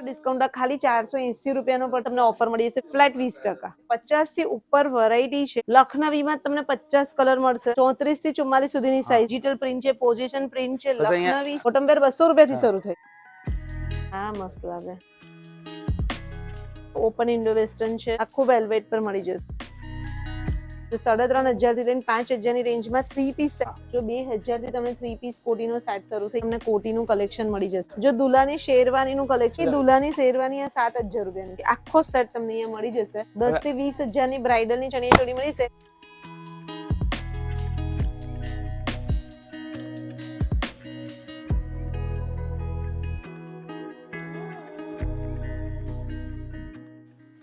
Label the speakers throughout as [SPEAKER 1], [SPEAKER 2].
[SPEAKER 1] Discount ખાલી 480 રૂપિયાનો પર તમને ઓફર મળી જશે ફ્લેટ 20%. 50 થી ઉપર વેરાયટી છે. લખનવીમાં તમને 50 કલર મળશે. 34 થી 44 સુધીની સાઈઝ. ડિજિટલ પ્રિન્ટ છે, પોઝિશન પ્રિન્ટ છે, લખનવી કોટન બેર 200 રૂપિયાથી શરૂ થાય. હા મસ્ત લાગે. ઓપન ઇન્ડો વેસ્ટર્ન છે, આખું વેલ્વેટ પર મળી જશે. જો 3500 થી લઈને 5000 ની રેન્જમાં 3 પીસ છે. જો 2000 થી તમને 3 પીસ કોટીનો સેટ શરૂ થઈ તમને કોટીનું કલેક્શન મળી જશે. જો દુલ્હાની શેરવાનીનું કલેક્શન, દુલ્હાની શેરવાની આ 7000 રૂપિયાની આખો સેટ તમને અહીંયા મળી જશે. 10 થી 20000 ની બ્રાઇડલની ચણિયા ચોળી મળી છે.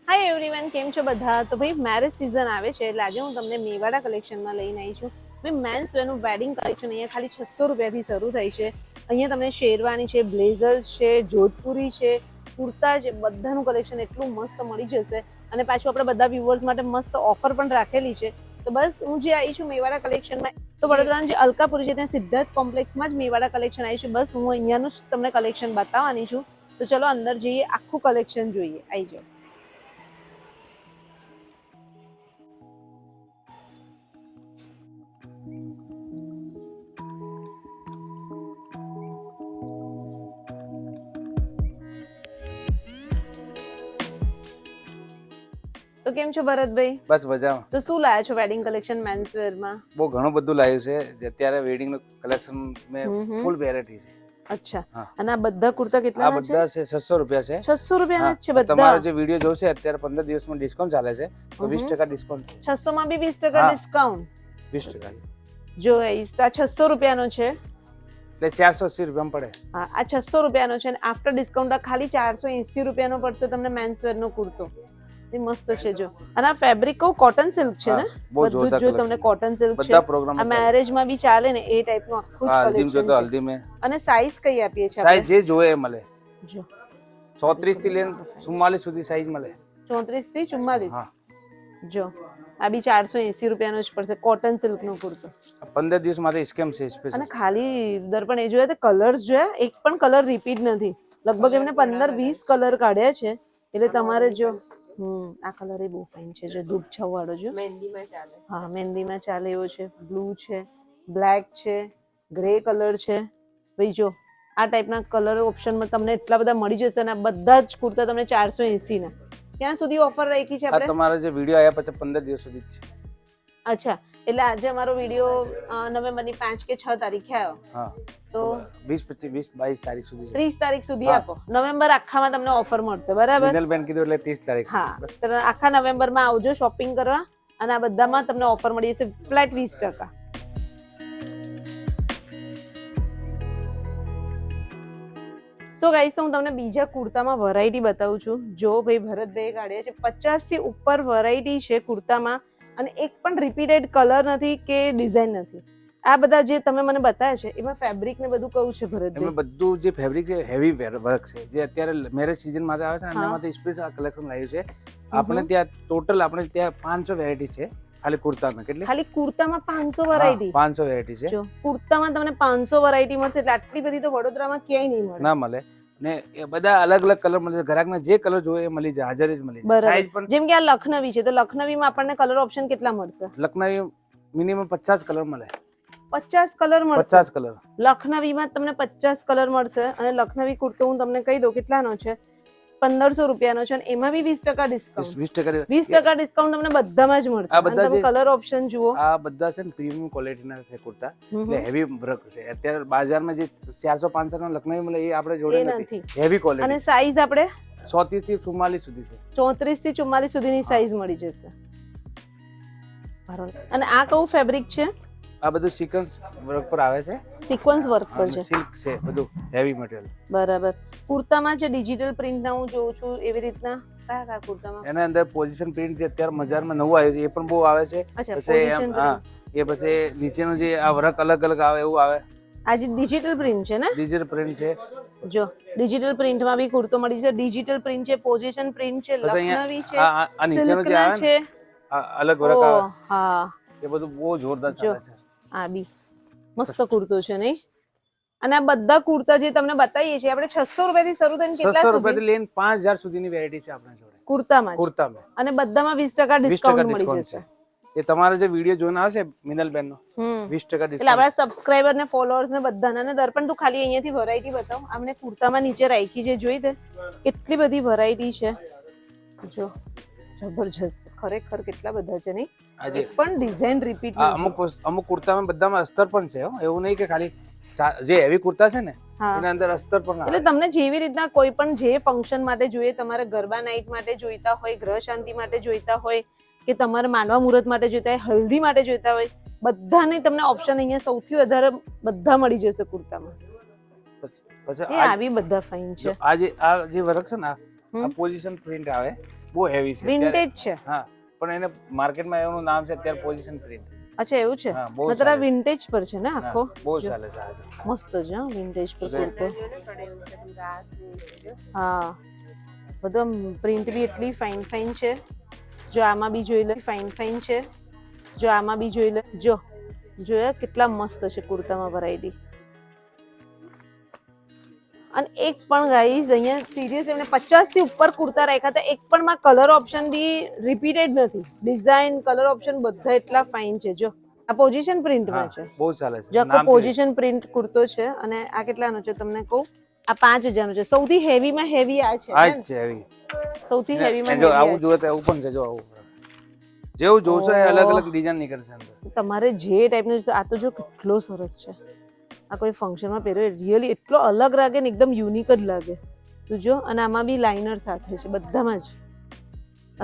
[SPEAKER 1] હાય એવરીવન, કેમ છો બધા? તો ભાઈ મેરેજ સીઝન આવે છે એટલે આજે હું તમને મેવાડા કલેક્શનમાં લઈને આવી છું. ભાઈ મેન્સ વેરનું વેડિંગ કલેક્શન અહીંયા ખાલી 600 રૂપિયાથી શરૂ થાય છે. અહીંયા તમને શેરવાની છે, બ્લેઝર્સ છે, જોધપુરી છે, કુર્તા છે, બધાનું કલેક્શન એટલું મસ્ત મળી જશે. અને પાછું આપણે બધા વ્યુઅર્સ માટે મસ્ત ઓફર પણ રાખેલી છે. તો બસ હું જે આવી છું મેવાડા કલેક્શનમાં, તો વડોદરાનું જે અલકાપુરી છે ત્યાં સિદ્ધાર્થ કોમ્પ્લેક્સમાં જ મેવાડા કલેક્શન આવી છું. બસ હું અહીંયાનું જ તમને કલેક્શન બતાવવાની છું. તો ચલો અંદર જઈએ, આખું કલેક્શન જોઈએ. આવી જાઓ. તો કેમ છો ભરતભાઈ?
[SPEAKER 2] બસ મજામાં.
[SPEAKER 1] તો શું લાયા છો વેડિંગ કલેક્શન મેન્સ વેર માં?
[SPEAKER 2] બહુ ઘણું બધું લાવ્યું છે. અત્યારે વેડિંગ નું કલેક્શન મે ફૂલ વેરાયટી છે.
[SPEAKER 1] અચ્છા. અને આ બધા કુર્તા કેટલાના છે?
[SPEAKER 2] આ બધા છે 600 રૂપિયા છે.
[SPEAKER 1] 600 રૂપિયાના જ છે બધા.
[SPEAKER 2] તમારો જે વિડિયો જોશે અત્યારે 15 દિવસમાં ડિસ્કાઉન્ટ ચાલે છે તો 20% ડિસ્કાઉન્ટ છે.
[SPEAKER 1] 600 માં બી 20% ડિસ્કાઉન્ટ.
[SPEAKER 2] 20%.
[SPEAKER 1] જો આ 600 રૂપિયાનો છે
[SPEAKER 2] એટલે 480 રૂપિયામાં પડે.
[SPEAKER 1] હા, આ 600 રૂપિયાનો છે અને આફ્ટર ડિસ્કાઉન્ટ ખાલી 480 રૂપિયાનો પડશે તમને મેન્સ વેર નો કુર્તો. એ મસ્ત છે જો. અને આ ફેબ્રિક કો કોટન સિલ્ક છે ને? બધું જો તમને કોટન સિલ્ક છે.
[SPEAKER 2] બધા પ્રોગ્રામ
[SPEAKER 1] આ મેરેજ માં બી ચાલે ને એ ટાઈપ નું આખું
[SPEAKER 2] હલ્દી
[SPEAKER 1] કલેક્શન
[SPEAKER 2] તો
[SPEAKER 1] છે.
[SPEAKER 2] હલ્દી મે.
[SPEAKER 1] અને સાઈઝ કઈ આપીએ છે
[SPEAKER 2] સાઈઝ જે જોઈએ એ મળે.
[SPEAKER 1] જો
[SPEAKER 2] 34 થી લઈને 44 સુધી સાઈઝ મળે.
[SPEAKER 1] 34 થી 44.
[SPEAKER 2] હા.
[SPEAKER 1] જો આ બી 480 રૂપિયાનો જ પડશે કોટન સિલ્ક નો કુર્તો.
[SPEAKER 2] 15 દિવસ માટે સ્કેમ છે સ્પેશિયલ.
[SPEAKER 1] અને ખાલી દર્પણ એ જોયા તે કલર્સ જોયા, એક પણ કલર રિપીટ નથી. લગભગ એમને 15-20 કલર કાઢ્યા છે. એટલે તમારે જો આ કલર એ બહુ ફાઇન છે. જો ધૂપ છાવ વાળો જો મહેંદીમાં ચાલે. હા, મહેંદીમાં ચાલે એવો છે. બ્લુ છે, બ્લેક છે, ગ્રે કલર છે. ભાઈ જો આ ટાઈપના કલર ઓપ્શનમાં તમને એટલા બધા મળી જશે અને બધા જ કુર્તા તમને 480 ના. ક્યાં સુધી ઓફર રાખી છે આપણે?
[SPEAKER 2] આ તમારો જે વિડિયો આયા પછી 15 દિવસ સુધી છે.
[SPEAKER 1] અચ્છા, એટલે આજે અમારો વિડિયો નવેમ્બરની 5 કે 6 તારીખે આવ્યો.
[SPEAKER 2] હા,
[SPEAKER 1] તો
[SPEAKER 2] 20, 25, 20, 22 તારીખ સુધી
[SPEAKER 1] 30 તારીખ સુધી આપો. નવેમ્બર આખામાં તમને ઓફર મળશે, બરાબર?
[SPEAKER 2] મિનલ બેન કીધું એટલે 30 તારીખ
[SPEAKER 1] હા, તો આખા નવેમ્બરમાં આવજો શોપિંગ કરવા અને આ બધામાં તમને ઓફર મળી જશે ફ્લેટ 20%. સો ગાઈસ, હું તમને બીજા કુર્તામાં વેરાયટી બતાવું છું. જો ભાઈ ભરતભાઈ કાઢ્યા છે 50 થી ઉપર વેરાયટી છે કુર્તામાં અને એક પણ રિપીટેડ કલર નથી કે ડિઝાઇન નથી. આ બધા જે તમે મને બતાવ્યા છે એમાં ફેબ્રિક ને બધું કયું છે ભરતભાઈ?
[SPEAKER 2] એમાં બધું જે ફેબ્રિક છે હેવી વર્ક છે જે અત્યારે મેરેજ સીઝન માટે આવે છે એના માટે સ્પેશિયલ કલેક્શન લાવ્યું છે. આપણે ત્યાં ટોટલ આપણે ત્યાં 500 વેરાયટી છે ખાલી કુર્તામાં. કેટલી? ખાલી
[SPEAKER 1] કુર્તામાં 500 વેરાયટી.
[SPEAKER 2] 500 વેરાયટી છે.
[SPEAKER 1] જો કુર્તામાં તમને 500 વેરાયટી મળશે એટલે આટલી બધી તો વડોદરામાં ક્યાંય નહીં મળે.
[SPEAKER 2] ના મળે. ને એ બધા અલગ અલગ કલર મળે છે. ગ્રાહકને જે કલર જોઈએ એ મળી જાય, હાજર જ મળી જાય. સાઈઝ પણ
[SPEAKER 1] જેમ કે આ લખનવી છે તો લખનવીમાં આપણને કલર ઓપ્શન કેટલા મળશે?
[SPEAKER 2] લખનવી મિનિમમ 50 કલર મળે.
[SPEAKER 1] 50 કલર મળશે.
[SPEAKER 2] 50 કલર.
[SPEAKER 1] લખનવીમાં તમને 50 કલર મળશે અને લખનવી કુર્તો હું તમને કહી દઉં કેટલાનો છે, 1500 રૂપિયાનો છે અને એમાં બી 20% ડિસ્કાઉન્ટ. 20% ડિસ્કાઉન્ટ તમને બધામાં જ મળશે.
[SPEAKER 2] આ બધા
[SPEAKER 1] તમે કલર ઓપ્શન જુઓ.
[SPEAKER 2] આ બધા છે ને પ્રીમિયમ ક્વોલિટીના છે કુર્તા, એટલે હેવી વર્ક છે. અત્યારે બજારમાં જે 400-500 નો લખનવી મળે એ આપણે જોડે નથી. Heavy quality.
[SPEAKER 1] અને સાઈઝ આપણે
[SPEAKER 2] 34 થી 44 સુધી છે.
[SPEAKER 1] 34 થી 44 સુધીની સાઈઝ મળી જશે. અને આ કયું ફેબ્રિક છે?
[SPEAKER 2] આ બધું સિક્વન્સ વર્ક પર આવે છે.
[SPEAKER 1] સિક્વન્સ વર્ક પર છે.
[SPEAKER 2] સિલ્ક છે બધું હેવી મટીરીયલ.
[SPEAKER 1] બરાબર. કુર્તામાં છે ડિજિટલ પ્રિન્ટ ના હું જોઉં છું એવી રીતના. કયા કુર્તામાં?
[SPEAKER 2] એના અંદર પોઝિશન પ્રિન્ટ જે અત્યારે બજારમાં નવું આવ્યું છે એ પણ બહુ આવે છે. પછી એ પછી નીચેનું જે આ વર્ક અલગ અલગ આવે એવું આવે.
[SPEAKER 1] આ જે ડિજિટલ પ્રિન્ટ છે ને?
[SPEAKER 2] ડિજિટલ પ્રિન્ટ છે.
[SPEAKER 1] જો ડિજિટલ પ્રિન્ટમાં બી કુર્તો મળી છે. ડિજિટલ પ્રિન્ટ છે, પોઝિશન પ્રિન્ટ છે, લખનવી છે,
[SPEAKER 2] આ નીચેનું જે આવે છે અલગ વર્ક આવે. હા, એ બધું બહુ જોરદાર ચાલે છે.
[SPEAKER 1] આ બી મસ્ત કુર્તો છે નહીં? અને આ બધા કુર્તા જે તમને બતાવીએ છીએ આપણે 600 રૂપિયાથી શરૂ થઈને કેટલા
[SPEAKER 2] 600
[SPEAKER 1] સુધી
[SPEAKER 2] રૂપિયાથી લઈને 5000 સુધીની વેરાયટી છે આપણા જોડે
[SPEAKER 1] કુર્તામાં જ?
[SPEAKER 2] કુર્તામાં.
[SPEAKER 1] અને બધામાં 20%
[SPEAKER 2] 20%
[SPEAKER 1] ડિસ્કાઉન્ટ મળી
[SPEAKER 2] ડિસ્કાઉન્ટ
[SPEAKER 1] જશે.
[SPEAKER 2] છે. એ તમારે જે વિડીયો જોઈને આવશે મિનલબેન નો 20%
[SPEAKER 1] એટલે
[SPEAKER 2] ડિસ્કાઉન્ટ.
[SPEAKER 1] આપણા સબસ્ક્રાઇબર ને ફોલોઅર્સ ને બધાના ને દર્પણ તું ખાલી અહીંયાથી વેરાયટી બતાવ. આમને કુર્તામાં નીચે રાખી છે, જોઈ દે કેટલી બધી વેરાયટી છે. જો જબરજસ્ત, ખરેખર કેટલા બધા છે નહીં.
[SPEAKER 2] આજે
[SPEAKER 1] એક પણ ડિઝાઇન રિપીટ
[SPEAKER 2] અમુક કુર્તામાં બધામાં અસ્તર પણ છે હો. એવું નહીં કે ખાલી જે હેવી કુર્તા છે ને
[SPEAKER 1] હા.
[SPEAKER 2] એના અંદર અસ્તર પણ
[SPEAKER 1] એટલે તમને જેવી રીતના કોઈ પણ જે ફંક્શન માટે જોઈએ, તમારે ગરબા નાઇટ માટે જોઈતા હોય, ગ્રહ શાંતિ માટે જોઈતા હોય, કે તમારે માંડવા મુહૂર્ત માટે જોઈતા હોય, હલ્દી માટે જોઈતા હોય, બધાની તમને ઓપ્શન અહીંયા સૌથી વધારે બધા મળી જશે કુર્તામાં.
[SPEAKER 2] પછી
[SPEAKER 1] એ આવી બધા ફાઇન છે.
[SPEAKER 2] આ જે વર્ક છે ને આ પોઝિશન પ્રિન્ટ આવે, બહુ હેવી છે.
[SPEAKER 1] વિન્ટેજ છે.
[SPEAKER 2] હા, પણ એને માર્કેટમાં એનું નામ છે અત્યારે પોઝિશન પ્રિન્ટ.
[SPEAKER 1] અચ્છા, એવું છે.
[SPEAKER 2] હા, બહુ
[SPEAKER 1] નતર આ વિન્ટેજ પર છે ને આખો.
[SPEAKER 2] બહુ ચાલે છે.
[SPEAKER 1] મસ્ત છે હા, વિન્ટેજ પર કુર્તો. હા, બધો પ્રિન્ટ બી એટલી ફાઇન ફાઇન છે. જો આમાં બી જોઈ લે, ફાઇન ફાઇન છે. જો આમાં બી જોઈ લે, જો જોયા કેટલા મસ્ત છે કુર્તામાં વેરાયટી. અને એક પણ ગાઈઝ અહીંયા સિરિયસ એમને 50 થી ઉપર કુર્તા રાખ્યા હતા, એક પણ માં કલર ઓપ્શન બી રિપીટેડ નથી. ડિઝાઇન, કલર ઓપ્શન બધા એટલા ફાઇન છે. જો આ પોઝિશન પ્રિન્ટમાં છે,
[SPEAKER 2] બહુ ચાલે છે.
[SPEAKER 1] જો આખો પોઝિશન પ્રિન્ટ કુર્તો છે. અને આ કેટલાનો છે તમને કહું, આ 5000 નો છે. સૌથી હેવીમાં હેવી આ છે.
[SPEAKER 2] આ જ છે હેવી,
[SPEAKER 1] સૌથી હેવીમાં
[SPEAKER 2] જો
[SPEAKER 1] હેવી
[SPEAKER 2] આવું જોવે તો એવું પણ છે. જો આવું જેવું જોશો એ અલગ અલગ ડિઝાઇન નીકળશે અંદર.
[SPEAKER 1] તમારે જે ટાઈપનું આ તો જો કેટલો સરસ છે. આ કોઈ ફંક્શનમાં પહેર્યો રિયલી એટલો અલગ લાગે ને એકદમ યુનિક જ લાગે. તું જો, અને આમાં બી લાઇનર સાથે છે બધામાં જ.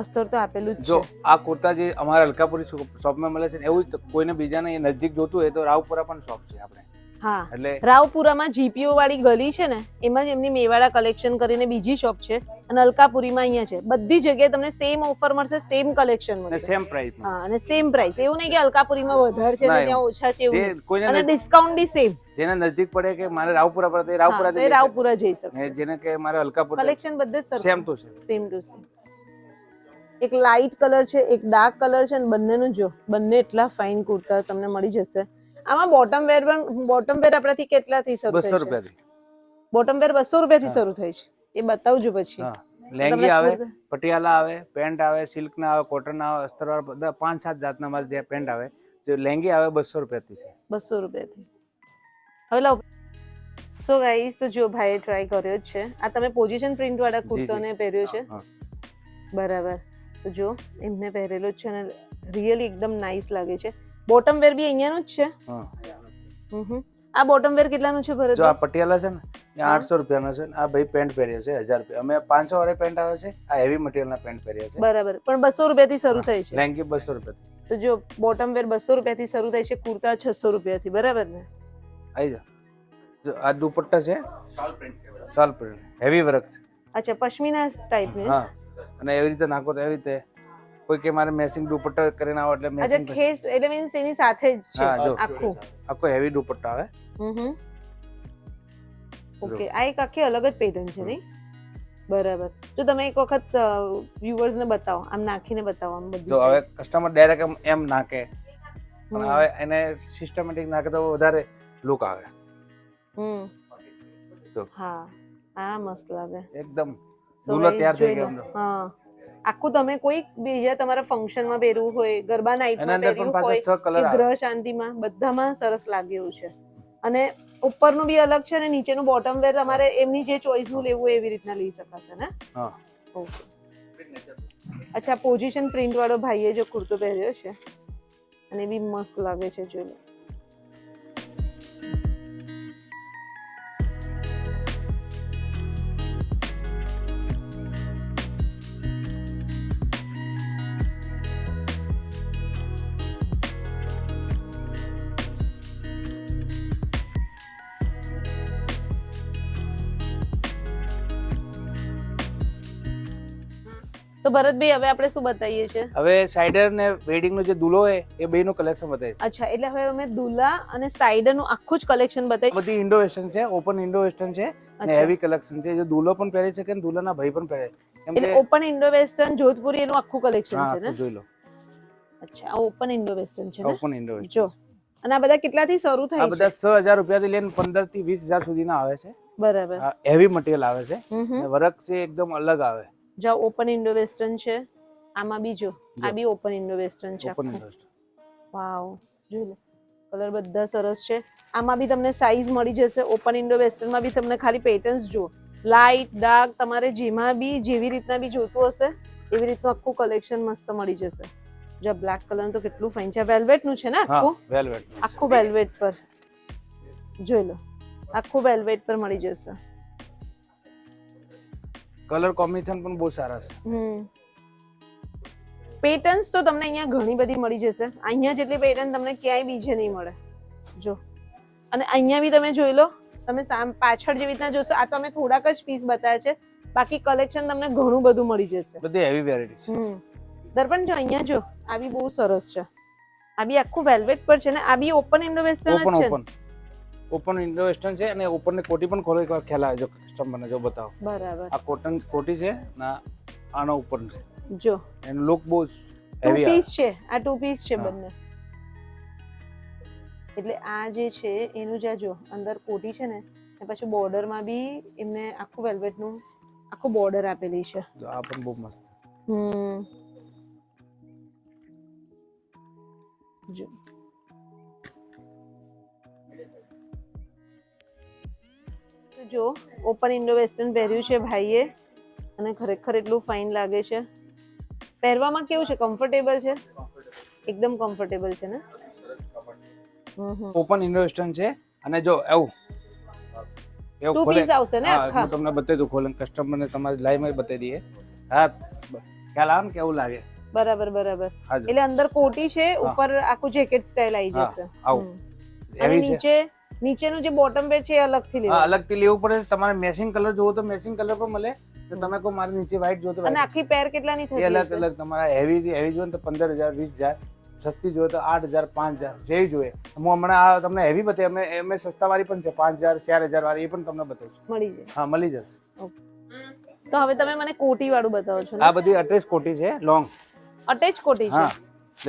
[SPEAKER 1] અસ્તર તો આપેલું જ
[SPEAKER 2] જો
[SPEAKER 1] છે.
[SPEAKER 2] આ કુર્તા જે અમારા અલકાપુરી શોપમાં મળે છે ને એવું જ કોઈને બીજાને નજદીક જોતું હોય તો રાવપુરા પણ શોપ છે આપણે.
[SPEAKER 1] હા,
[SPEAKER 2] એટલે
[SPEAKER 1] રાવપુરામાં જીપીઓ વાળી ગલી છે ને એમાં જ એમની મેવાડા કલેક્શન કરીને બીજી શોપ છે. અને અલકાપુરીમાં અહીંયા છે. બધી જગ્યાએ તમને સેમ ઓફર મળશે, સેમ કલેક્શન મળશે,
[SPEAKER 2] સેમ પ્રાઇસ.
[SPEAKER 1] હા, અને સેમ પ્રાઇસ. એવું નહીં કે અલકાપુરીમાં વધારે છે ને ત્યાં ઓછા છે, એવું.
[SPEAKER 2] કોઈને
[SPEAKER 1] અને ડિસ્કાઉન્ટ બી સેમ.
[SPEAKER 2] જેને નજદીક પડે કે મારે રાવપુરા પડે રાવપુરા
[SPEAKER 1] તો રાવપુરા જઈ શકશે.
[SPEAKER 2] જેને કે મારે અલકાપુર
[SPEAKER 1] કલેક્શન બધે જ
[SPEAKER 2] same to same.
[SPEAKER 1] Same to same. એક લાઇટ કલર છે, એક ડાર્ક કલર છે, અને બંનેનું જો બંને એટલા ફાઇન કુર્તા તમને મળી જશે. આમાં બોટમ વેર આપણાથી કેટલાથી શરૂ થાય છે?
[SPEAKER 2] 200 રૂપિયાથી.
[SPEAKER 1] બોટમ વેર 200 રૂપિયાથી શરૂ થાય છે. એ બતાવજો પછી.
[SPEAKER 2] લેંગી આવે, પટિયાલા આવે, પેન્ટ આવે, સિલ્ક ના આવે, કોટન ના આવે, અસ્તર વાળા બધા 5-7 જાતના અમારે જે પેન્ટ આવે. જે લેંગી આવે 200 રૂપિયાથી છે.
[SPEAKER 1] 200 રૂપિયાથી. હવે લાવ. સો ગાઈસ, તો જો ભાઈએ ટ્રાય કર્યો જ છે. આ તમે પોઝિશન પ્રિન્ટ વાળા કુર્તાને પહેર્યો છે, બરાબર? તો જો એમને પહેરેલો જ છે અને રિયલી એકદમ નાઇસ લાગે છે. બોટમ વેર બી અહીંયાનું જ છે. આ બોટમ વેર કેટલાનું છે ભરત?
[SPEAKER 2] જો આ પટિયાલા છે ને એ 800 રૂપિયાનો છે. આ ભાઈ પેન્ટ પહેર્યો છે 1000 રૂપિયા. અમે 500 વાળા પેન્ટ આવે છે. આ હેવી મટીરિયલના પેન્ટ પહેર્યા છે.
[SPEAKER 1] બરાબર, પણ 200 રૂપિયાથી શરૂ થાય છે.
[SPEAKER 2] લેંગી 200 રૂપિયાથી.
[SPEAKER 1] તો જો બોટમ વેર 200 રૂપિયાથી શરૂ થાય છે, કુર્તા 600 રૂપિયાથી, બરાબર ને?
[SPEAKER 2] આઈ જા. જો આ દુપટ્ટા છે, શાલ પ્રિન્ટ, હેવી વર્ક છે.
[SPEAKER 1] અચ્છા, પશ્મિના ટાઈપની.
[SPEAKER 2] હા, અને એવી રીતે નાખો તો એવી રીતે. કોઈ કે મારે મેચિંગ દુપટ્ટા કરીને આવો એટલે મેચિંગ.
[SPEAKER 1] અચ્છા, ખેસ એટલે મીન્સ એની સાથે જ છે આખું.
[SPEAKER 2] આખો હેવી દુપટ્ટા આવે.
[SPEAKER 1] ઓકે, આ એક આખી અલગ જ પેટર્ન છે નહીં? બરાબર. જો તમે એક વખત વ્યુઅર્સ ને બતાવો, આમ નાખીને બતાવો આમ બધું.
[SPEAKER 2] જો હવે કસ્ટમર ડાયરેક્ટ એમ નાખે, પણ હવે એને સિસ્ટમેટિક નાખે તો વધારે લુક આવે.
[SPEAKER 1] હા, આ મસ્ત લાગે
[SPEAKER 2] એકદમ. દુલ્હો તૈયાર થઈ ગયો.
[SPEAKER 1] હા, આખું તમે કોઈ બીજા તમારા ફંક્શનમાં પહેરવું હોય, ગરબા નાઇટમાં પહેરવું હોય, કે ગ્રહ શાંતિમાં, બધામાં સરસ લાગે એવું છે. અને ઉપરનું બી અલગ છે અને નીચેનું બોટમ વેર તમારે એમની જે ચોઈસનું લેવું એવી રીતના લઈ શકાશે ને? હા. ઓકે. અચ્છા, પોઝિશન પ્રિન્ટ વાળો ભાઈએ જો કુર્તો પહેર્યો છે અને બી મસ્ત લાગે છે, જોઈ લો. તો ભરતભાઈ, હવે આપણે શું બતાવીએ છીએ?
[SPEAKER 2] હવે સાઇડર ને વેડિંગ નો જે દુલ્હો હોય એ બેયનું કલેક્શન બતાવીએ છીએ.
[SPEAKER 1] અચ્છા, એટલે હવે અમે દુલ્હા અને સાઇડર નું આખું જ કલેક્શન બતાવીએ.
[SPEAKER 2] બધી ઇન્ડો વેસ્ટર્ન છે, ઓપન ઇન્ડો વેસ્ટર્ન છે અને હેવી કલેક્શન છે. જે દુલ્હો પણ પહેરી શકે ને દુલ્હાના ભાઈ પણ પહેરે.
[SPEAKER 1] એટલે ઓપન ઇન્ડો વેસ્ટર્ન જોધપુરી એનું આખું કલેક્શન છે ને?
[SPEAKER 2] જોઈ લો.
[SPEAKER 1] અચ્છા, આ ઓપન ઇન્ડો વેસ્ટર્ન છે ને?
[SPEAKER 2] Open Indo western.
[SPEAKER 1] જો અને આ બધા કેટલાથી શરૂ
[SPEAKER 2] આ
[SPEAKER 1] થાય છે?
[SPEAKER 2] બધા 6,000 રૂપિયાથી લઈને 15 થી 20,000 સુધીના આવે છે.
[SPEAKER 1] બરાબર.
[SPEAKER 2] હેવી મટીરિયલ આવે છે
[SPEAKER 1] હમ.
[SPEAKER 2] અને વર્ક છે એકદમ અલગ આવે.
[SPEAKER 1] જો ઓપન ઇન્ડો વેસ્ટર્ન છે, આમાં બી જો આ બી ઓપન ઇન્ડો વેસ્ટર્ન છે.
[SPEAKER 2] Open industry.
[SPEAKER 1] વાવ, જો કલર બધા સરસ છે. આમાં બી તમને સાઈઝ મળી જશે. ઓપન ઇન્ડો વેસ્ટર્નમાં બી તમને ખાલી પેટર્ન્સ જો લાઇટ ડાર્ક તમારે જેમાં બી જેવી રીતના બી જોતું હશે એવી રીતનું આખું કલેક્શન મસ્ત મળી જશે. જો બ્લેક કલર તો કેટલું ફાઇન છે. વેલ્વેટ નું છે ને આખું?
[SPEAKER 2] વેલ્વેટ.
[SPEAKER 1] આખું વેલ્વેટ પર જોઈ લો, આખું વેલ્વેટ પર મળી જશે.
[SPEAKER 2] કલર કોમ્બિનેશન પણ બહુ સારા છે.
[SPEAKER 1] પેટર્ન્સ તો તમને અહીંયા ઘણી બધી મળી જશે. અહીંયા જેટલી પેટર્ન તમને ક્યાંય બીજે નહીં મળે. જો અને અહીંયા બી તમે જોઈ લો, તમે પાછળ જેવી રીતના જોશો, આ તો અમે થોડાક જ પીસ બતાવ્યા છે, બાકી કલેક્શન તમને ઘણું બધું મળી જશે.
[SPEAKER 2] બધી હેવી વેરાયટી છે.
[SPEAKER 1] દર્પણ જો અહીંયા જો આ બી બહુ સરસ છે. આ બી આખું વેલ્વેટ પર છે ને આ બી ઓપન ઇન્ડો વેસ્ટર્ન જ છે.
[SPEAKER 2] ઓપન ઇન્ડો વેસ્ટર્ન છે અને ઓપન ની કોટી પણ ખોલી ખ્યાલ આવે જો કસ્ટમરને જો બતાવો.
[SPEAKER 1] બરાબર.
[SPEAKER 2] આ કોટન કોટી છે ના આનો ઉપર છે.
[SPEAKER 1] જો
[SPEAKER 2] એનો લુક બહુ
[SPEAKER 1] હેવી પીસ છે. આ ટુ પીસ છે બંને. એટલે આ જે છે એનું જે જો અંદર કોટી છે ને એ પછી બોર્ડર માં બી એમને આખું વેલ્વેટ નું આખું બોર્ડર આપેલી છે.
[SPEAKER 2] જો આ પણ બહુ મસ્ત.
[SPEAKER 1] જો જો ઓપન ઇન્ડો વેસ્ટર્ન પહેર્યું છે ભાઈએ અને ખરેખર એટલું ફાઇન લાગે છે. પહેરવામાં કેવું છે? કમ્ફર્ટેબલ છે? એકદમ કમ્ફર્ટેબલ છે ને?
[SPEAKER 2] ઓપન ઇન્ડો વેસ્ટર્ન છે અને જો એવું
[SPEAKER 1] ટુ પીસ આવશે ને આખા?
[SPEAKER 2] હું તમને બતાવી દઉં ખોલન કસ્ટમરને તમારી લાઈવ માં બતાવી દઈએ. હા ખ્યાલ આવે ને કેવું લાગે?
[SPEAKER 1] બરાબર બરાબર. એટલે અંદર કોટી છે, ઉપર આખું જેકેટ સ્ટાઇલ આવી જશે. અને નીચેનું જે બોટમ પેડ છે એ અલગથી લેવું.
[SPEAKER 2] અલગથી લેવું પડે. તમારે મેચિંગ કલર જોવો તો મેચિંગ કલર પણ મળે. તો તમે કહો મારે નીચે વ્હાઈટ જોતો.
[SPEAKER 1] અને આખી પેર કેટલાની થતી?
[SPEAKER 2] અલગ અલગ. તમારા હેવી જોઈએ તો 15,000 20,000, સસ્તી જોઈએ તો 8,000 5,000 જેવી જોઈએ. હું હમણાં તમને હેવી બતાવી, અમે સસ્તા વાળી પણ છે 5,000 4,000 વાળી, એ પણ તમને બતાવું છું.
[SPEAKER 1] મળી જાય?
[SPEAKER 2] હા મળી જશે.
[SPEAKER 1] તો હવે તમે મને કોટી વાળું બતાવો છો?
[SPEAKER 2] આ બધી અટેચ કોટી છે, લોંગ
[SPEAKER 1] અટેચ કોટી છે.
[SPEAKER 2] હા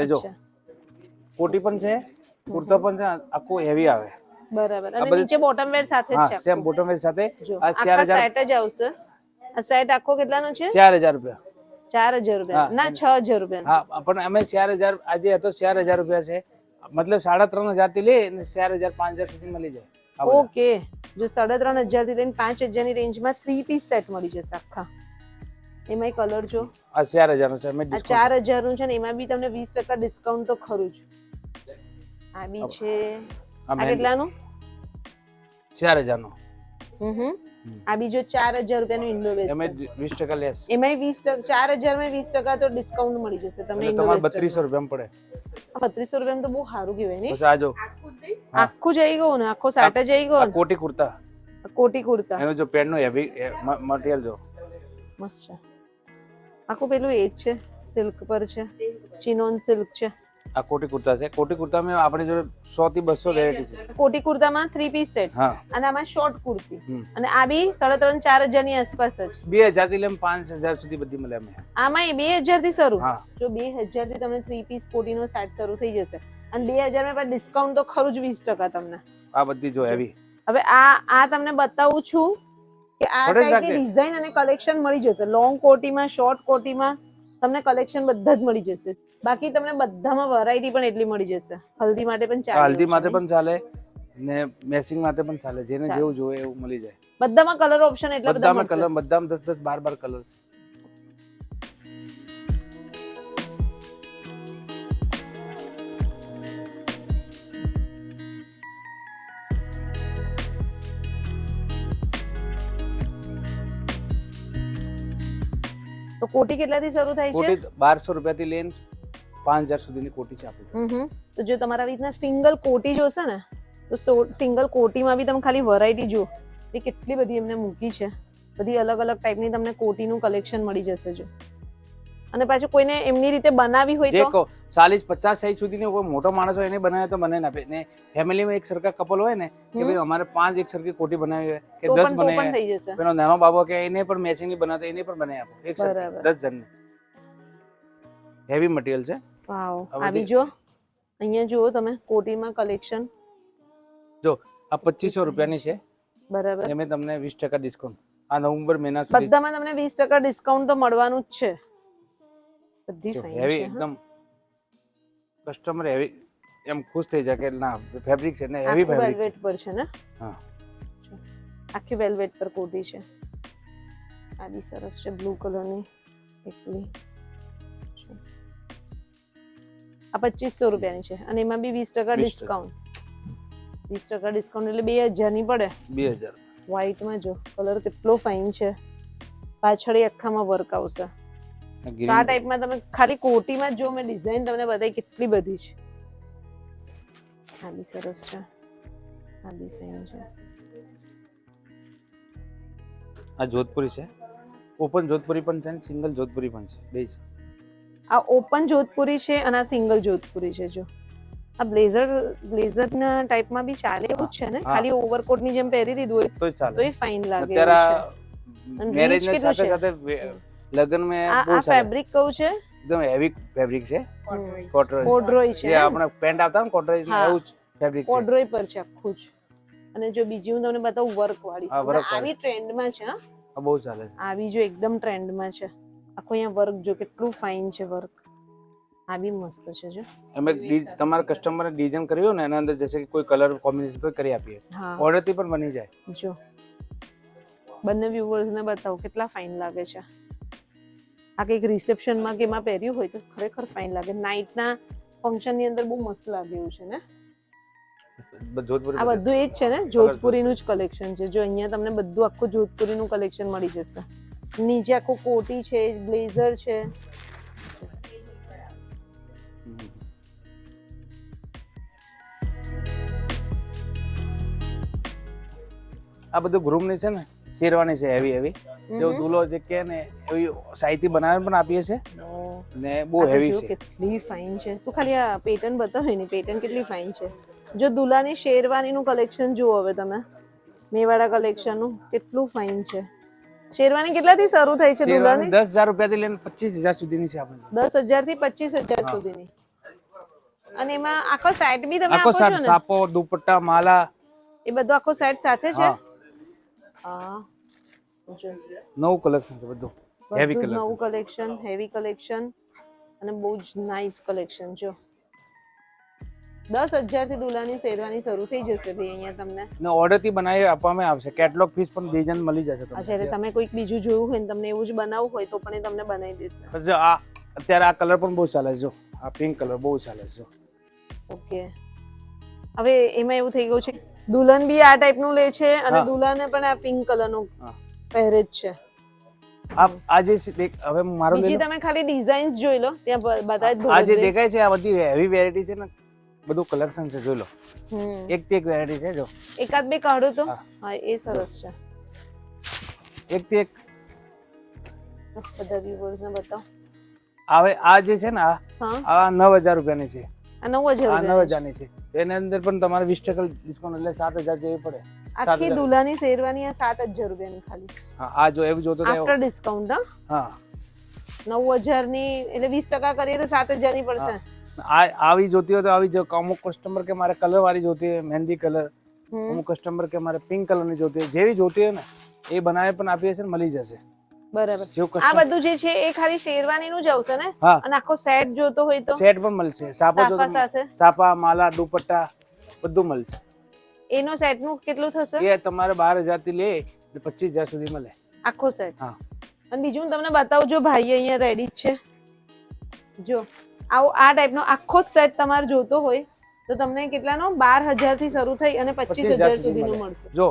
[SPEAKER 2] લેજો. કોટી પણ છે, કુર્તા પણ છે, આખું હેવી આવે.
[SPEAKER 1] બરાબર. અને નીચે બોટમ વેર સાથે જ છે?
[SPEAKER 2] સેમ બોટમ વેર સાથે.
[SPEAKER 1] આ 4,000 સેટ જ આવશે. આ સેટ આખો કેટલાનો છે?
[SPEAKER 2] 4,000 રૂપિયા.
[SPEAKER 1] 4,000 રૂપિયા ના 6,000 રૂપિયા?
[SPEAKER 2] હા પણ અમે 4,000 આજે હતો 4,000 રૂપિયા છે. મતલબ 3,500 થી લઈ અને 4,000 5,000 સુધી મળી જાય.
[SPEAKER 1] ઓકે. જો 3,500 થી લઈને 5,000 ની રેન્જમાં 3 પીસ સેટ મળી જશે આખા. એમાંય કલર જો
[SPEAKER 2] આ 4,000 નો છે. અમે
[SPEAKER 1] આ 4,000 નું છે ને એમાં બી તમને 20% ડિસ્કાઉન્ટ તો ખરું જ. આ બી છે. આ કેટલાનું?
[SPEAKER 2] 4,000 નો.
[SPEAKER 1] આ બીજો 4,000 રૂપિયાનું ઇન્ડો વેસ્ટર્ન.
[SPEAKER 2] એમાં 20% લેસ.
[SPEAKER 1] એમાંય 20% 4,000 માં 20% તો ડિસ્કાઉન્ટ મળી જશે તમને.
[SPEAKER 2] તમારે 3,200 રૂપિયા પડે.
[SPEAKER 1] 3,200 રૂપિયા તો બહુ સારું કહેવાય ને?
[SPEAKER 2] પછી આજો
[SPEAKER 1] આખું જઈ ગયું ને? આખો સેટ જઈ ગયો?
[SPEAKER 2] કોટી કુર્તા.
[SPEAKER 1] કોટી કુર્તા.
[SPEAKER 2] એનો જો પેન્ટ નો હેવી મટીરીયલ જો
[SPEAKER 1] મસ્ત છે. આખું પેલું એ જ છે, સિલ્ક પર છે, ચિનોન સિલ્ક છે.
[SPEAKER 2] આ કોટી કુર્તા છે. કોટી કુર્તામાં આપણી જોડે 100 થી 200 વેરાયટી છે.
[SPEAKER 1] કોટી કુર્તામાં 3 પીસ સેટ.
[SPEAKER 2] હા.
[SPEAKER 1] અને આમાં શોર્ટ કુર્તી. અને આ બી 3,500-4,000 ની આસપાસ જ.
[SPEAKER 2] 2,000 થી લઈને 5,000 સુધી બધી મળે અમે.
[SPEAKER 1] આમાં 2,000 થી શરૂ.
[SPEAKER 2] હા.
[SPEAKER 1] જો 2,000 થી તમને 3 પીસ કોટીનો સેટ શરૂ થઈ જશે. અને 2,000 માં પણ ડિસ્કાઉન્ટ તો ખરું જ 20% તમને.
[SPEAKER 2] આ બધી જો હેવી.
[SPEAKER 1] હવે આ તમને બતાવું છું કે આ ટાઈપની ડિઝાઇન અને કલેક્શન મળી જશે. લોંગ કોટીમાં, શોર્ટ કોટીમાં તમને કલેક્શન બધા જ મળી જશે. બાકી તમને બધામાં વેરાયટી પણ એટલી મળી જશે. હલ્દી માટે પણ ચાલે.
[SPEAKER 2] હલ્દી માટે પણ ચાલે ને મેચિંગ માટે પણ ચાલે. જેને જેવું જોઈએ એવું મળી જાય.
[SPEAKER 1] બધામાં કલર ઓપ્શન એટલા બધા
[SPEAKER 2] બધામાં કલર, બધામાં 10 12 કલર છે.
[SPEAKER 1] તો કોટી કેટલાથી શરૂ થાય છે?
[SPEAKER 2] કોટી 1,200 રૂપિયાથી લઈને 5,000 સુધીની કોટી છે આપણી.
[SPEAKER 1] તો જો તમારા રીતના સિંગલ કોટી જોશે ને તો સિંગલ કોટીમાં બી તમે ખાલી વેરાયટી જુઓ એ કેટલી બધી એમને મૂકી છે. બધી અલગ અલગ ટાઈપની તમને કોટીનું કલેક્શન મળી જશે. જો અને પાછું કોઈને એમની રીતે બનાવી હોય તો
[SPEAKER 2] 40-50 સાઈઝ સુધીની કોઈ મોટો માણસ હોય એને બનાવે તો બનાવીને આપે. ને ફેમિલીમાં એક સરખા કપલ હોય ને કે ભાઈ અમારે 5 એક સરખી કોટી બનાવી હોય કે 10 બનાવી
[SPEAKER 1] થઈ જશે.
[SPEAKER 2] પેલો નાનો બાબો કે એને પણ મેચિંગ ની બનાવતો એને પણ બનાવી આપો. એક સરખી 10 જણને. હેવી મટીરીયલ છે.
[SPEAKER 1] વાવ. આવી જો અહીંયા જુઓ તમે કોટીમાં કલેક્શન.
[SPEAKER 2] જો આ 2500 રૂપિયાની છે,
[SPEAKER 1] બરાબર.
[SPEAKER 2] એમે તમને 20% ડિસ્કાઉન્ટ આ નવેમ્બર મહિના સુધી
[SPEAKER 1] બધામાં તમને 20% ડિસ્કાઉન્ટ તો મળવાનું જ છે. બધી ફાઇન
[SPEAKER 2] હેવી
[SPEAKER 1] છે.
[SPEAKER 2] એકદમ કસ્ટમર હેવી એમ ખુશ થઈ જાય કે ના ફેબ્રિક છે ને હેવી ફેબ્રિક છે.
[SPEAKER 1] વેલ્વેટ પર છે ને?
[SPEAKER 2] હા,
[SPEAKER 1] આખી વેલ્વેટ પર કોટી છે. આ બી સરસ છે, બ્લુ કલરની એકલી. આ 2500 રૂપિયાની છે અને એમાં બી 20%
[SPEAKER 2] 20%
[SPEAKER 1] ડિસ્કાઉન્ટ. 20% ડિસ્કાઉન્ટ એટલે 2000 ની પડે.
[SPEAKER 2] 2000
[SPEAKER 1] વ્હાઈટમાં જો કલર કેટલો ફાઇન છે, પાછળ આખામાં વર્ક આવશે. તો આ
[SPEAKER 2] ગ્રીન
[SPEAKER 1] ટાઈપમાં તમે ખાલી કોટીમાં જો મેં ડિઝાઇન તમને બતાવી કેટલી બધી છે. આ બી સરસ છે, આ બી ફાઇન છે.
[SPEAKER 2] આ જોધપુરી છે, ઓપન જોધપુરી પણ છે ને સિંગલ જોધપુરી પણ છે, બે છે.
[SPEAKER 1] આ ઓપન જોધપુરી છે અને આ સિંગલ જોધપુરી છે. જો આ બ્લેઝરના ટાઈપમાં બી ચાલે એવું જ છે ને? ખાલી ઓવરકોટની જેમ પહેરી દીધું હોય
[SPEAKER 2] તો ચાલે.
[SPEAKER 1] તો એ ફાઇન લાગે એવું
[SPEAKER 2] અત્યારે
[SPEAKER 1] છે. અને
[SPEAKER 2] મેરેજ
[SPEAKER 1] rich
[SPEAKER 2] ને
[SPEAKER 1] કેટલું
[SPEAKER 2] સાથે
[SPEAKER 1] છે?
[SPEAKER 2] સાથે લગન में
[SPEAKER 1] આ
[SPEAKER 2] બહુ ચાલે.
[SPEAKER 1] ફેબ્રિક કહું છે,
[SPEAKER 2] એકદમ હેવી ફેબ્રિક છે, કોટરોય
[SPEAKER 1] કોડરોય છે.
[SPEAKER 2] જે આપણે પેન્ટ આવતા ને કોટરોય ને
[SPEAKER 1] હા.
[SPEAKER 2] એવું જ ફેબ્રિક છે.
[SPEAKER 1] કોડરોય પર છે આખું જ. અને જો બીજી હું તમને બતાવું વર્ક વાળી,
[SPEAKER 2] હા, work વાળી.
[SPEAKER 1] આવી ટ્રેન્ડમાં છે. હા,
[SPEAKER 2] આ બહુ ચાલે છે.
[SPEAKER 1] આવી જો એકદમ ટ્રેન્ડમાં છે. આખું અહીંયા વર્ક જો કેટલું ફાઇન છે વર્ક. આ બી મસ્ત છે જો.
[SPEAKER 2] અમે તમારા કસ્ટમરને ડિઝાઇન કર્યું ને એના અંદર જैसे કે કોઈ કલર કોમ્બિનેશન તો કરી આપીએ,
[SPEAKER 1] હા,
[SPEAKER 2] ઓર્ડર થી પણ બની જાય.
[SPEAKER 1] જો બંને વ્યુઅર્સ ને બતાવો કેટલા ફાઇન લાગે છે. આ કંઈક રિસેપ્શનમાં કે એમાં પહેર્યું હોય તો ખરેખર ફાઇન લાગે. નાઇટના ફંક્શન ની અંદર બહુ મસ્ત લાગે એવું છે ને.
[SPEAKER 2] જોધપુરી
[SPEAKER 1] આ બધું એ જ છે ને, જોધપુરીનું જ કલેક્શન છે. જો અહીંયા તમને બધું આખું જોધપુરીનું કલેક્શન મળી જશે. નીચે આખું કોટી છે, બ્લેઝર છે.
[SPEAKER 2] આ બધું ગ્રુમ ની છે ને શેરવાની છે, હેવી હેવી જો દુલો જે કે ને એવી સાઈથી બનાવીને પણ આપીએ છે ને બહુ
[SPEAKER 1] આ તો
[SPEAKER 2] હેવી
[SPEAKER 1] જો
[SPEAKER 2] છે.
[SPEAKER 1] કેટલી ફાઇન છે. તું ખાલી આ પેટર્ન બતાવ ને, પેટર્ન કેટલી ફાઇન છે. જો દુલ્હાની શેરવાનીનું કલેક્શન જુઓ હવે તમે, મેવાડા કલેક્શનનું કેટલું ફાઇન છે. શેરવાની કેટલાથી શરૂ થઈ છે
[SPEAKER 2] શેરવાની
[SPEAKER 1] દુલ્હાની?
[SPEAKER 2] 10,000 રૂપિયાથી લઈને 25,000 સુધીની છે આપણે.
[SPEAKER 1] 10,000 થી 25,000 સુધીની. અને એમાં આખો સેટ બી તમે
[SPEAKER 2] આખો
[SPEAKER 1] આપો છો
[SPEAKER 2] સેટ,
[SPEAKER 1] ને?
[SPEAKER 2] સાપો, દુપટ્ટા, માલા,
[SPEAKER 1] એ બધો આખો સેટ સાથે છે?
[SPEAKER 2] હા.
[SPEAKER 1] હા, જો
[SPEAKER 2] નવું કલેક્શન છે બધું, હેવી
[SPEAKER 1] બધું જ નવું
[SPEAKER 2] કલેક્શન.
[SPEAKER 1] કલેક્શન, હેવી કલેક્શન અને બહુ જ નાઇસ કલેક્શન. જો 10,000 થી દુલ્હાની શેરવાની શરૂ થઈ જશે ભાઈ અહીંયા તમને.
[SPEAKER 2] ને ઓર્ડર થી બનાવી આપવામાં આવશે. કેટલોગ પીસ પણ ડિઝાઇન મળી જશે તમને.
[SPEAKER 1] અચ્છા, એટલે તમે કોઈક બીજું જોયું હોય ને તમને એવું જ બનાવવું હોય તો પણ એ તમને બનાવી દેશે.
[SPEAKER 2] પછી જો આ અત્યારે આ કલર પણ બહુ ચાલે છે. જો આ પિંક કલર બહુ ચાલે છે. જો
[SPEAKER 1] ઓકે, હવે એમાં એવું થઈ ગયું છે દુલ્હન બી આ ટાઈપનું લે છે અને
[SPEAKER 2] હા.
[SPEAKER 1] દુલ્હાને પણ આ પિંક કલરનું
[SPEAKER 2] હા.
[SPEAKER 1] પહેરે જ છે.
[SPEAKER 2] આ જે હવે મારો
[SPEAKER 1] બીજી તમે ખાલી ડિઝાઇન્સ જોઈ લો, ત્યાં બધા જ
[SPEAKER 2] આ જે
[SPEAKER 1] ભરત
[SPEAKER 2] દેખાય છે આ બધી હેવી વેરાયટી છે ને, બધું કલેક્શન છે. જોઈ લો,
[SPEAKER 1] હમ.
[SPEAKER 2] એક થી એક વેરાયટી છે. જો
[SPEAKER 1] એકાદ બે કાઢો તો.
[SPEAKER 2] હા.
[SPEAKER 1] હા, એ સરસ છે.
[SPEAKER 2] એક થી એક
[SPEAKER 1] બધા વ્યુઅર્સ ને બતાવો.
[SPEAKER 2] હવે આ જે છે ને
[SPEAKER 1] હા,
[SPEAKER 2] આ 9,000 રૂપિયાની છે.
[SPEAKER 1] આ 9,000
[SPEAKER 2] આ
[SPEAKER 1] રૂપિયા
[SPEAKER 2] 9,000 ની છે. એની અંદર પણ તમારે 20% ડિસ્કાઉન્ટ એટલે 7,000 જેવી પડે.
[SPEAKER 1] આખી
[SPEAKER 2] 7,000.
[SPEAKER 1] દુલ્હાની શેરવાની આ 7,000 રૂપિયાની ખાલી
[SPEAKER 2] હા, આ જો એવું જોતો તો
[SPEAKER 1] આફ્ટર ડિસ્કાઉન્ટ.
[SPEAKER 2] હા,
[SPEAKER 1] 9,000 ની એટલે 20% કરીએ તો 7,000 ની પડશે.
[SPEAKER 2] આવી જોતી હોય તો આવી જો. અમુક કસ્ટમર કે મારે કલર વાળી જોતી હોય, મહેંદી કલર.
[SPEAKER 1] હમ.
[SPEAKER 2] અમુક કસ્ટમર કે મારે પિંક કલર ની જોતી હોય, જેવી જોતી હોય ને એ બનાવી પણ આપીએ છે ને મળી જશે.
[SPEAKER 1] બરાબર.
[SPEAKER 2] જેવું
[SPEAKER 1] આ
[SPEAKER 2] કસ્ટમર
[SPEAKER 1] બધું જે છે એ ખાલી શેરવાની નું જ આવશે ને?
[SPEAKER 2] હા,
[SPEAKER 1] અને આખો સેટ જોતો હોય તો
[SPEAKER 2] સેટ પણ મળશે. સાપા
[SPEAKER 1] સાફા સાથે
[SPEAKER 2] સાપા, માલા, દુપટ્ટા બધું મળશે.
[SPEAKER 1] એનો સેટ નું કેટલું થશે?
[SPEAKER 2] એ તમારે 12,000 થી લે 25,000 સુધી મળે
[SPEAKER 1] આખો સેટ.
[SPEAKER 2] હા.
[SPEAKER 1] અને બીજું હું તમને બતાવું, જો ભાઈ અહીંયા રેડી જ છે. જો આ ટાઈપનો આખો સેટ તમારે જોતો હોય તો તમને કેટલાનો? 12,000 થી શરૂ થઈ અને 25,000 સુધીનો મળશે.
[SPEAKER 2] જો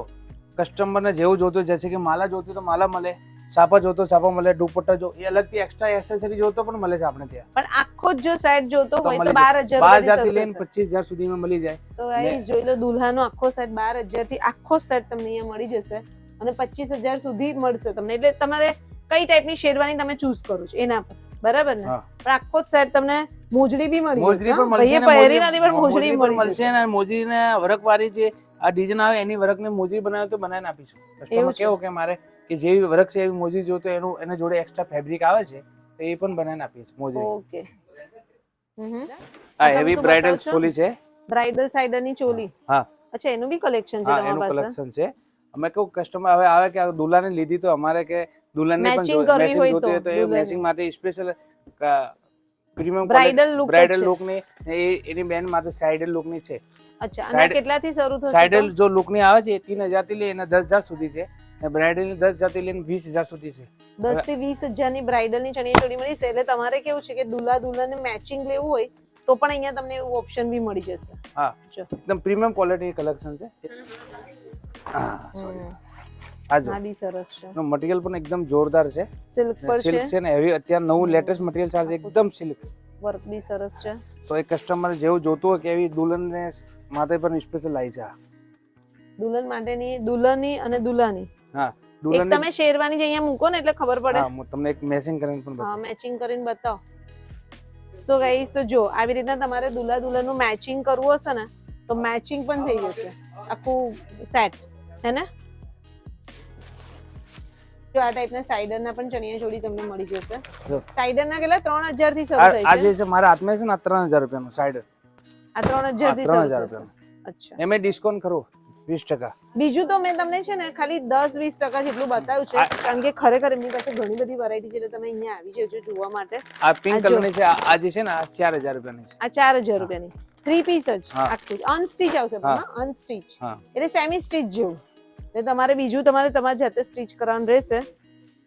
[SPEAKER 2] કસ્ટમર ને જેવું જોતું, જैसे કે માલા જોતી તો માલા મળે, સાપા જોતો સાપા મળે, દુપટ્ટા જો એ અલગથી એક્સ્ટ્રા એસેસરી જોતો પણ મળે છે આપણે ત્યાં.
[SPEAKER 1] પણ આખો જ જો સેટ જોતો હોય તો
[SPEAKER 2] મળી
[SPEAKER 1] 12,000
[SPEAKER 2] થી લઈને 25,000 સુધીમાં મળી જાય.
[SPEAKER 1] તો ગાઈસ જોઈ લો, દુલ્હાનો આખો સેટ 12,000 થી આખો સેટ તમને અહીંયા મળી જશે અને 25,000 સુધી મળશે તમને. એટલે તમારે કઈ ટાઈપની શેરવાની તમે ચૂઝ કરો છો એના પર, બરાબર ને?
[SPEAKER 2] હા.
[SPEAKER 1] પણ આખો જ સેટ તમને મોજડી બી મળી
[SPEAKER 2] મોજડી પણ
[SPEAKER 1] ભાઈએ
[SPEAKER 2] મળશે,
[SPEAKER 1] પહેરી નથી પણ મોજડી મળી
[SPEAKER 2] મળશે ને મોજડી ને વરક વાળી જે આ ડિઝાઇન આવે એની વરક ની મોજડી બનાવે તો બનાવીને આપીશું. કસ્ટમર કેવો કે મારે કે જેવી વરક છે એવી મોજડી જોતો એનું એના જોડે એક્સ્ટ્રા ફેબ્રિક આવે છે તો એ પણ બનાવીને આપીશું મોજડી.
[SPEAKER 1] ઓકે,
[SPEAKER 2] આ હેવી બ્રાઇડલ ચોલી છે.
[SPEAKER 1] બ્રાઇડલ સાઇડર ની ચોલી.
[SPEAKER 2] હા
[SPEAKER 1] અચ્છા, એનું બી કલેક્શન છે
[SPEAKER 2] હા
[SPEAKER 1] તમારી
[SPEAKER 2] એનું
[SPEAKER 1] પાસે?
[SPEAKER 2] કલેક્શન છે. અમે કેવું કસ્ટમર હવે આવે કે દુલ્હાને લીધી તો અમારે કે દુલ્હનને પણ
[SPEAKER 1] Matching કરવી
[SPEAKER 2] મેચિંગ
[SPEAKER 1] હોય
[SPEAKER 2] જોતી હોય તો એ
[SPEAKER 1] દુલ્હનને.
[SPEAKER 2] મેચિંગ માટે સ્પેશિયલ પ્રીમિયમ
[SPEAKER 1] Bridal look જ
[SPEAKER 2] બ્રાઇડલ
[SPEAKER 1] છે.
[SPEAKER 2] લુક ની એની બેન માટે સાઇડલ લુક ની છે.
[SPEAKER 1] અચ્છા, અને આ કેટલાથી શરૂ થશે?
[SPEAKER 2] સાઇડલ જો લુક ની આવે છે એ 3000 થી લઈને 10000 સુધી છે અને બ્રાઇડલ ની 10000 થી લઈને 20000 સુધી છે.
[SPEAKER 1] 10 થી 20,000 ની બ્રાઇડલ ની ચણિયા ચોળી મળી છે. એટલે તમારે કેવું છે કે દુલ્હા દુલ્હનને મેચિંગ લેવું હોય તો પણ અહીંયા તમને એવું ઓપ્શન બી મળી જશે.
[SPEAKER 2] હા
[SPEAKER 1] જો
[SPEAKER 2] એકદમ પ્રીમિયમ ક્વોલિટી કલેક્શન છે. હા સોરી આ જો
[SPEAKER 1] આ બી સરસ છે.
[SPEAKER 2] એનું મટીરિયલ પણ એકદમ જોરદાર છે.
[SPEAKER 1] સિલ્ક પર છે.
[SPEAKER 2] સિલ્ક છે ને હેવી અત્યારે નવું લેટેસ્ટ મટીરિયલ ચાલે છે એકદમ સિલ્ક.
[SPEAKER 1] વર્ક બી સરસ છે.
[SPEAKER 2] તો એ કસ્ટમર જેવું જોતું હોય કે એવી દુલ્હનને માથે પણ સ્પેશિયલ આવી છે.
[SPEAKER 1] દુલ્હન માટેની દુલ્હનની અને દુલ્હાની.
[SPEAKER 2] હા
[SPEAKER 1] એક
[SPEAKER 2] દુલ્હન
[SPEAKER 1] તમે શેરવાની જે અહીંયા મૂકો ને એટલે ખબર પડે.
[SPEAKER 2] હા હું તમને એક મેચિંગ કરીને પણ
[SPEAKER 1] હા,
[SPEAKER 2] બતાવું.
[SPEAKER 1] મેચિંગ કરીને બતાવો. સો ગાઈસ, તો જો આવી રીતના તમારે દુલ્હા દુલ્હનનું મેચિંગ કરવું હશે ને તો મેચિંગ પણ થઈ જશે આખું સેટ, હે ને? જો આ ટાઈપના સાઇડરના પણ ચણિયા ચોળી તમને મળી જશે.
[SPEAKER 2] જો
[SPEAKER 1] સાઇડરના કેટલા 3000 થી શરૂ
[SPEAKER 2] આ
[SPEAKER 1] થાય છે?
[SPEAKER 2] જે છે મારા હાથમાં છે ને આ 3000 રૂપિયાનું સાઇડર.
[SPEAKER 1] આ 3000 થી શરૂ
[SPEAKER 2] 3000
[SPEAKER 1] થશે.
[SPEAKER 2] રૂપિયાનું.
[SPEAKER 1] અચ્છા.
[SPEAKER 2] એમે ડિસ્કાઉન્ટ ખરું 20%.
[SPEAKER 1] બીજું તો મેં તમને છે ને ખાલી 10-20% જેટલું બતાવ્યું છે, કારણ કે ખરેખર એમની પાસે ઘણી બધી વેરાયટી છે, એટલે તમે અહીંયા આવી જજો જોવા માટે.
[SPEAKER 2] આ પિંક કલરની છે આ જે છે ને આ 4000 રૂપિયાની છે.
[SPEAKER 1] આ 4000 રૂપિયાની 3 પીસ જ
[SPEAKER 2] હા.
[SPEAKER 1] આખું અનસ્ટીચ આવશે પણ અનસ્ટીચ,
[SPEAKER 2] હા
[SPEAKER 1] એટલે સેમી સ્ટીચ જેવું. એટલે તમારે બીજું તમારી જાતે સ્ટીચ કરવાનું રહેશે.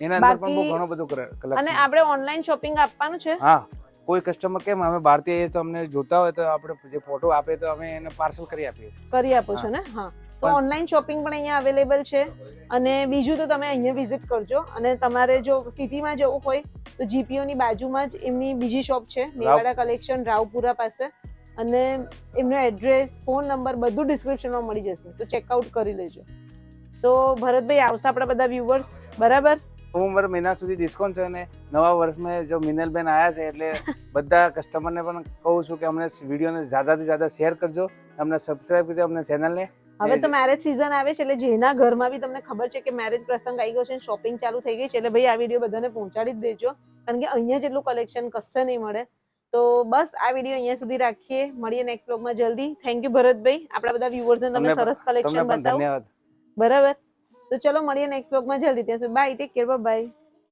[SPEAKER 2] એના અંદર પણ બહુ
[SPEAKER 1] બાકી
[SPEAKER 2] ઘણું બધું
[SPEAKER 1] અને
[SPEAKER 2] કલેક્શન.
[SPEAKER 1] આપણે ઓનલાઈન શોપિંગ આપવાનું છે.
[SPEAKER 2] હા કોઈ કસ્ટમર કેમ અમે બહારથી આવીએ તો અમને જોતા હોય તો આપણે જે ફોટો આપે તો અમે એને પાર્સલ કરી આપીએ.
[SPEAKER 1] કરી આપો છો ને? હા, તો ઓનલાઈન શોપિંગ પણ અહીંયા અવેલેબલ છે. અને બીજું તો તમે અહીંયા વિઝિટ કરજો. અને તમારે જો સિટીમાં જવું હોય તો જીપીઓ ની બાજુમાં જ એમની બીજી શોપ છે, મેવાડા કલેક્શન, રાવપુરા પાસે. અને એમનો એડ્રેસ, ફોન નંબર બધું ડિસ્ક્રિપ્શનમાં મળી જશે, તો ચેકઆઉટ કરી લેજો. તો ભરતભાઈ આવશે આપણા બધા વ્યુઅર્સ, બરાબર?
[SPEAKER 2] નવેમ્બર મહિના સુધી ડિસ્કાઉન્ટ છે અને નવા વર્ષમાં જો મિનલબેન આવ્યા છે એટલે બધા કસ્ટમરને પણ કહું છું કે અમને વિડીયોને જ્યાદાથી જ્યાદા શેર કરજો, અમને સબસ્ક્રાઇબ કરજો, અમને ચેનલને.
[SPEAKER 1] હવે તો મેરેજ સીઝન આવે છે, એટલે જેના ઘરમાં બી તમને ખબર છે કે મેરેજ પ્રસંગ આવી ગયો છે, શોપિંગ ચાલુ થઈ ગઈ છે, એટલે ભાઈ આ વિડીયો બધાને પહોંચાડી જ દેજો, કારણ કે અહીંયા જેટલું કલેક્શન કશે નહીં મળે. તો બસ આ વિડીયો અહીંયા સુધી રાખીએ, મળીએ નેક્સ્ટ વ્લોગમાં જલ્દી. થેન્ક યુ ભરતભાઈ, આપણા બધા વ્યુઅર્સને તમે સરસ કલેક્શન બતાવો.
[SPEAKER 2] ધન્યવાદ.
[SPEAKER 1] બરાબર, તો ચલો મળીએ નેક્સ્ટ વ્લોગમાં જલ્દી. ત્યાં સુધી બાય, ટેક કેર, બાય.